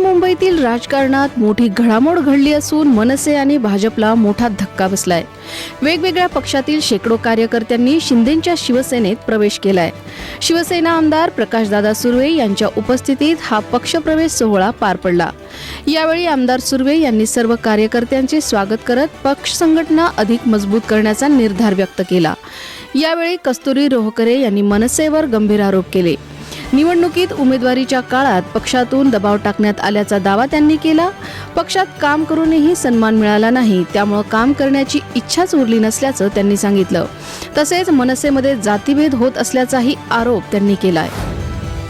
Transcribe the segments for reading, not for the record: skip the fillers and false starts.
मुंबईतील राजकारणात मोठी घडामोड घडली असून मनसे आणि भाजपला मोठा धक्का बसलाय. वेगवेगळ्या पक्षातील शेकडो कार्यकर्त्यांनी शिंदेंच्या शिवसेनेत प्रवेश केलाय. शिवसेना आमदार प्रकाशदादा सुर्वे यांच्या उपस्थितीत हा पक्षप्रवेश सोहळा पार पडला. यावेळी आमदार सुर्वे यांनी सर्व कार्यकर्त्यांचे स्वागत करत पक्ष संघटना अधिक मजबूत करण्याचा निर्धार व्यक्त केला. यावेळी कस्तुरी रोहकरे यांनी मनसेवर गंभीर आरोप केले. निवडणुकीत उमेदवारीच्या काळात पक्षातून दबाव टाकण्यात आल्याचा दावा त्यांनी केला. पक्षात काम करूनही सन्मान मिळाला नाही, त्यामुळे काम करण्याची इच्छाच उरली नसल्याचं त्यांनी सांगितलं. तसेच मनसेमध्ये जातीभेद होत असल्याचाही आरोप त्यांनी केलाय.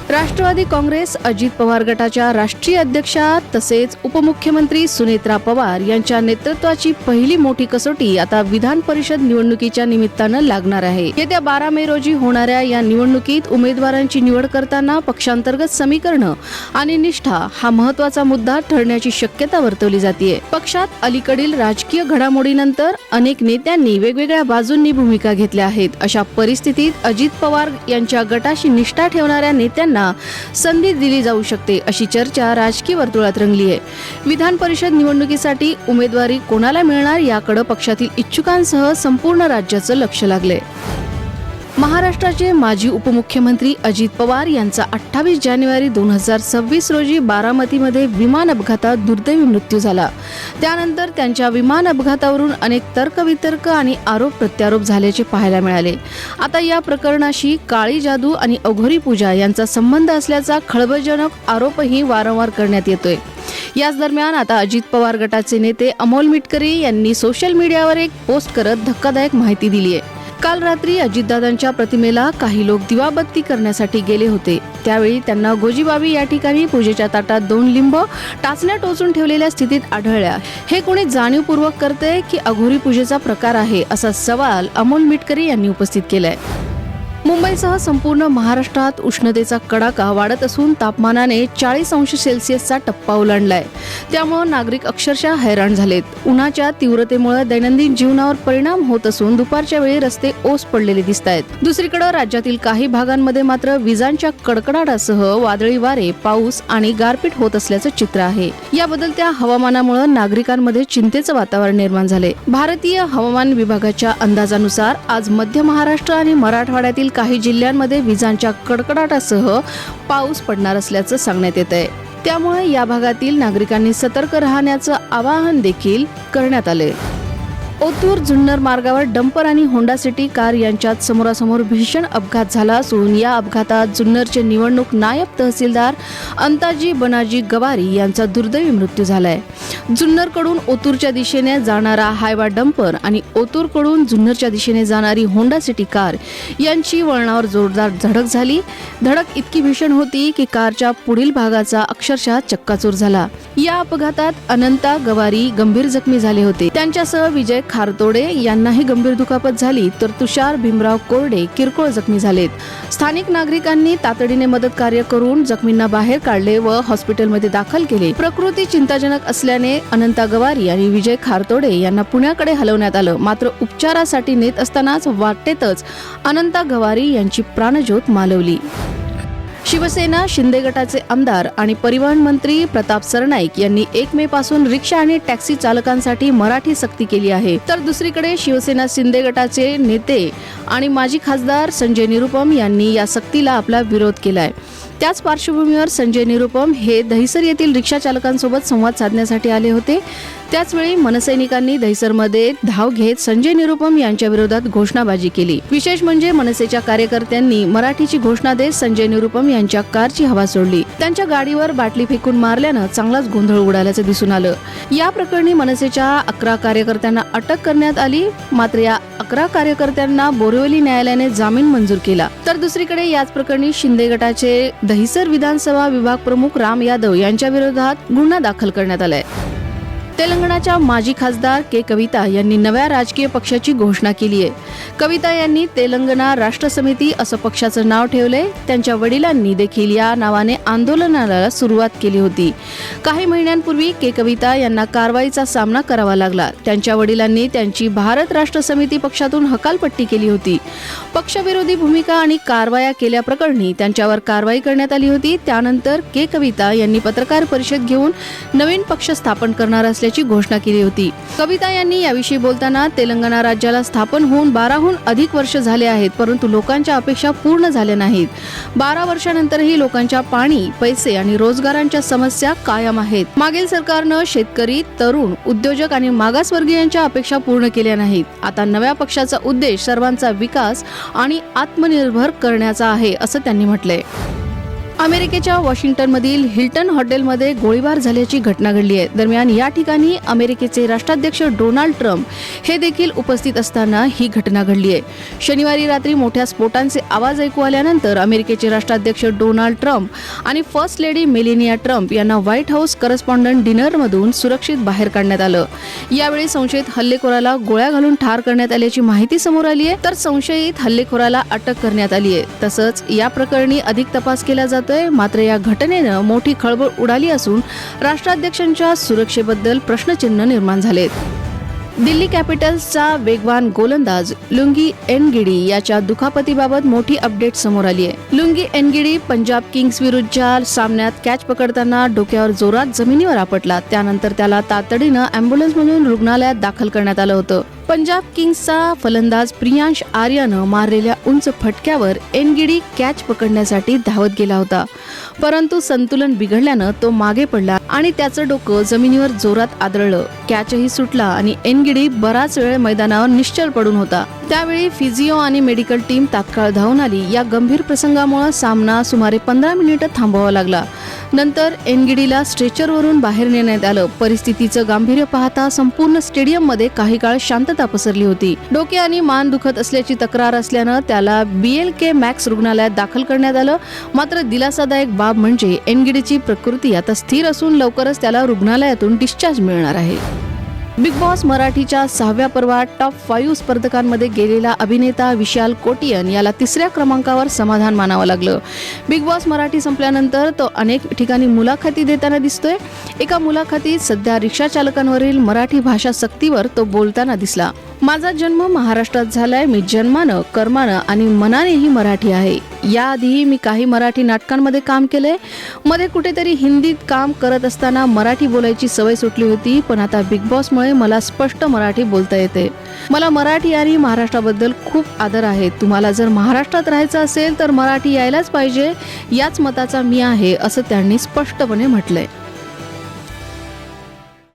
राष्ट्रवादी काँग्रेस अजित पवार गटाच्या राष्ट्रीय अध्यक्षा तसेच उपमुख्यमंत्री सुनेत्रा पवार यांच्या नेतृत्वाची पहिली मोठी कसोटी आता विधान परिषद निवडणुकीच्या निमित्तानं लागणार आहे. येत्या 12 मे रोजी होणाऱ्या या निवडणुकीत उमेदवारांची निवड करताना पक्षांतर्गत समीकरणं आणि निष्ठा हा महत्त्वाचा मुद्दा ठरण्याची शक्यता वर्तवली जाते. पक्षात अलीकडील राजकीय घडामोडीनंतर अनेक नेत्यांनी वेगवेगळ्या बाजूंनी भूमिका घेतल्या आहेत. अशा परिस्थितीत अजित पवार यांच्या गटाशी निष्ठा ठेवणाऱ्या नेत्यांना संधी दिली जाऊ शकते अशी चर्चा राजकीय वर्तुळात रंगली आहे. विधान परिषद निवडणुकीसाठी उमेदवारी कोणाला मिळणार याकडे पक्षातील इच्छुकांसह संपूर्ण राज्याचं लक्ष लागले. महाराष्ट्राचे माजी उपमुख्यमंत्री अजित पवार यांचा 28 जानेवारी 2026 रोजी बारामतीमध्ये विमान अपघातात दुर्दैवी मृत्यू झाला. त्यानंतर त्यांच्या विमान अपघातावरून अनेक तर्कवितर्क आणि आरोप प्रत्यारोप झाल्याचे पाहायला मिळाले. आता या प्रकरणाशी काळी जादू आणि अघोरी पूजा यांचा संबंध असल्याचा खळबळजनक आरोपही वारंवार करण्यात येतोय. याच दरम्यान आता अजित पवार गटाचे नेते अमोल मिटकरी यांनी सोशल मीडियावर एक पोस्ट करत धक्कादायक माहिती दिली आहे. काल रात्री अजितदादांच्या प्रतिमेला काही लोक दिवाबत्ती करण्यासाठी गेले होते. त्यावेळी त्यांना गोजीबाबी या ठिकाणी पूजेच्या ताटात 2 लिंब टाचण्या टोचून ठेवलेल्या स्थितीत आढळल्या. हे कोणी जाणीवपूर्वक करते की अघोरी पूजेचा प्रकार आहे, असा सवाल अमोल मिटकरी यांनी उपस्थित केलाय. मुंबईसह संपूर्ण महाराष्ट्रात उष्णतेचा कडाका वाढत असून तापमानाने 40 अंश सेल्सिअसचा टप्पा ओलांडलाय. त्यामुळे नागरिक अक्षरशः हैराण झालेत. उन्हाच्या तीव्रतेमुळे दैनंदिन जीवनावर परिणाम होत असून दुपारच्या वेळी रस्ते ओस पडलेले दिसतायत. दुसरीकडे राज्यातील काही भागांमध्ये मात्र विजांच्या कडकडाटासह वादळी वारे, पाऊस आणि गारपीट होत असल्याचं चित्र आहे. या बदलत्या हवामानामुळे नागरिकांमध्ये चिंतेचं वातावरण निर्माण झाले. भारतीय हवामान विभागाच्या अंदाजानुसार आज मध्य महाराष्ट्र आणि मराठवाड्यातील काही जिल्ह्यांमध्ये विजांच्या कडकडाटासह पाऊस पडणार असल्याचं सांगण्यात येत आहे. त्यामुळे या भागातील नागरिकांनी सतर्क राहण्याचं आवाहन देखील करण्यात आले. ओतूर जुन्नर मार्गावर डंपर आणि होंडा सिटी कार यांच्यात समोरासमोर भीषण अपघात झाला असून या अपघातात जुन्नरचे निवडणूक नायब तहसीलदार अंताजी बनाजी गवारी यांचा दुर्दैवी मृत्यू झालाय. जुन्नरकडून ओतूरच्या दिशेने जाणारा हायवा डंपर आणि ओतूरकडून जुन्नरच्या दिशेने जाणारी होंडा सिटी कार यांची वळणावर जोरदार धडक झाली. धडक इतकी भीषण होती की कारच्या पुढील भागाचा अक्षरशः चक्काचूर झाला. या अपघातात अनंता गवारी गंभीर जखमी झाले होते. त्यांच्यासह विजय खारतोडे यांनाही गंभीर दुखापत झाली, तर तुषार भीमराव कोरडे किरकोळ जखमी झालेत. स्थानिक नागरिकांनी तातडीने मदत कार्य करून जखमींना बाहेर काढले व हॉस्पिटलमध्ये दाखल केले. प्रकृती चिंताजनक असल्याने अनंता गवारी आणि विजय खारतोडे यांना पुण्याकडे हलवण्यात आलं. मात्र उपचारासाठी नेत असतानाच वाटेतच अनंता गवारी यांची प्राणज्योत मालवली. शिवसेना शिंदे गटाचे आमदार आणि परिवहन मंत्री प्रताप सरनाईक यांनी 1 मे पासून रिक्षा आणि टॅक्सी चालकांसाठी मराठी सक्ती केली आहे. तर दुसरीकडे शिवसेना शिंदे गटाचे नेते आणि माजी खासदार संजय निरुपम यांनी या सक्तीला आपला विरोध केलाय. त्याच पार्श्वभूमीवर संजय निरुपम हे दहिसर येथील रिक्षा चालकांसोबत संवाद साधण्यासाठी आले होते. त्याचवेळी मनसैनिकांनी दहिसरमध्ये धाव घेत संजय निरुपम यांच्या विरोधात घोषणाबाजी केली. विशेष म्हणजे मनसेच्या कार्यकर्त्यांनी मराठीची घोषणा देत संजय निरुपम यांच्या कारची हवा सोडली. त्यांच्या गाडीवर बाटली फेकून मारल्यानं चांगलाच गोंधळ उडाल्याचं दिसून आलं. या प्रकरणी मनसेच्या 11 कार्यकर्त्यांना अटक करण्यात आली. मात्र या 11 कार्यकर्त्यांना बोरिवली न्यायालयाने जामीन मंजूर केला. तर दुसरीकडे याच प्रकरणी शिंदे गटाचे दहिसर विधानसभा विभाग प्रमुख राम यादव यांच्या विरोधात गुन्हा दाखल करण्यात आलाय. तेलंगणाच्या माजी खासदार के कविता यांनी नव्या राजकीय पक्षाची घोषणा केली आहे. कविता यांनी तेलंगणा राष्ट्र समिती असं पक्षाचं नाव ठेवलंय. त्यांच्या वडिलांनी देखील या नावाने आंदोलनाला सुरुवात केली होती. काही महिन्यांपूर्वी के कविता यांना कारवाईचा सामना करावा लागला. त्यांच्या वडिलांनी त्यांची भारत राष्ट्र समिती पक्षातून हकालपट्टी केली होती. पक्षविरोधी भूमिका आणि कारवाया केल्याप्रकरणी त्यांच्यावर कारवाई करण्यात आली होती. त्यानंतर के कविता यांनी पत्रकार परिषद घेऊन नवीन पक्ष स्थापन करणार असल्याची घोषणा केली होती. कविता यांनी याविषयी बोलताना तेलंगणा राज्याला स्थापन होऊन 12हून अधिक वर्ष झाले आहेत, परंतु लोकांच्या अपेक्षा पूर्ण झाल्या नाहीत. 12 वर्षानंतरही लोकांच्या पाणी, पैसे आणि रोजगारांच्या समस्या कायम आहेत. मागील सरकारनं शेतकरी, तरुण, उद्योजक आणि मागासवर्गीयांच्या अपेक्षा पूर्ण केल्या नाहीत. आता नव्या पक्षाचा उद्देश सर्वांचा विकास आणि आत्मनिर्भर करण्याचा आहे, असं त्यांनी म्हटलंय. अमेरिकेच्या वॉशिंग्टनमधील हिल्टन हॉटेलमध्ये गोळीबार झाल्याची घटना घडली आहे. दरम्यान या ठिकाणी अमेरिकेचे राष्ट्राध्यक्ष डोनाल्ड ट्रम्प हे देखील उपस्थित असताना ही घटना घडली आहे. शनिवारी रात्री मोठ्या स्फोटांचे आवाज ऐकू आल्यानंतर अमेरिकेचे राष्ट्राध्यक्ष डोनाल्ड ट्रम्प आणि फर्स्ट लेडी मेलेनिया ट्रम्प यांना व्हाईट हाऊस करस्पॉन्डंट डिनरमधून सुरक्षित बाहेर काढण्यात आलं. यावेळी संशयित हल्लेखोराला गोळ्या घालून ठार करण्यात आल्याची माहिती समोर आली आहे, तर संशयित हल्लेखोराला अटक करण्यात आली आहे. तसंच या प्रकरणी अधिक तपास केला जातो. मात्र या घटनेनं मोठी खळबळ उडाली असून राष्ट्राध्यक्षांच्या सुरक्षेबद्दल प्रश्नचिन्ह निर्माण झालेत. दिल्ली कॅपिटल्सचा वेगवान गोलंदाज लुंगी एनगिडी याच्या दुखापतीबाबत मोठी अपडेट समोर आली आहे. लुंगी एनगिडी पंजाब किंग्स विरुद्धच्या सामन्यात कॅच पकडताना डोक्यावर जोरात जमिनीवर आपटला. त्यानंतर त्याला तातडीनं अँब्युलन्समधून रुग्णालयात दाखल करण्यात आलं होतं. पंजाब किंग्सचा फलंदाज प्रियांश आर्यानं मारलेल्या उंच फटक्यावर एनगिडी कॅच पकडण्यासाठी धावत गेला होता, परंतु संतुलन बिघडल्यानं तो मागे पडला आणि त्याचं डोकं जमिनीवर जोरात आदळलं. कॅचही सुटला आणि एनगिडी बराच वेळ मैदानावर निश्चल पडून होता. त्यावेळी फिजिओ आणि मेडिकल टीम तात्काळ धावून आली. या गंभीर प्रसंगामुळे सामना सुमारे 15 मिनिटं थांबवावा लागला. नंतर एनगिडीला स्ट्रेचरवरून बाहेर नेण्यात आलं. परिस्थितीचं गांभीर्य पाहता संपूर्ण स्टेडियममध्ये काही काळ शांतता पसरली होती. डोके आणि मान दुखत असल्याची तक्रार असल्यानं त्याला BLK मॅक्स रुग्णालयात दाखल करण्यात आलं. मात्र दिलासादायक बाब म्हणजे एनगिडीची प्रकृती आता स्थिर असून लवकरच त्याला रुग्णालयातून डिस्चार्ज मिळणार आहे. बिग बॉस मराठीच्या 6व्या पर्वात टॉप 5 स्पर्धकांमध्ये गेलेला अभिनेता विशाल कोटियन याला 3ऱ्या क्रमांकावर समाधान मानावं लागलं. बिग बॉस मराठी संपल्यानंतर तो अनेक ठिकाणी मुलाखती देताना दिसतोय. एका मुलाखतीत सध्या रिक्षा चालकांवरील मराठी भाषा सक्तीवर तो बोलताना दिसला. माझा जन्म महाराष्ट्रात झालाय. मी जन्मानं, कर्मानं आणि मनानेही मराठी आहे. याआधीही मी काही मराठी नाटकांमध्ये काम केलंय. मध्ये कुठेतरी हिंदीत काम करत असताना मराठी बोलायची सवय सुटली होती, पण आता बिग बॉसमुळे मला स्पष्ट मराठी बोलता येते. मला मराठी आणि महाराष्ट्राबद्दल खूप आदर आहे. तुम्हाला जर महाराष्ट्रात राहायचं असेल तर मराठी यायलाच पाहिजे, याच मताचा मी आहे, असं त्यांनी स्पष्टपणे म्हटलंय.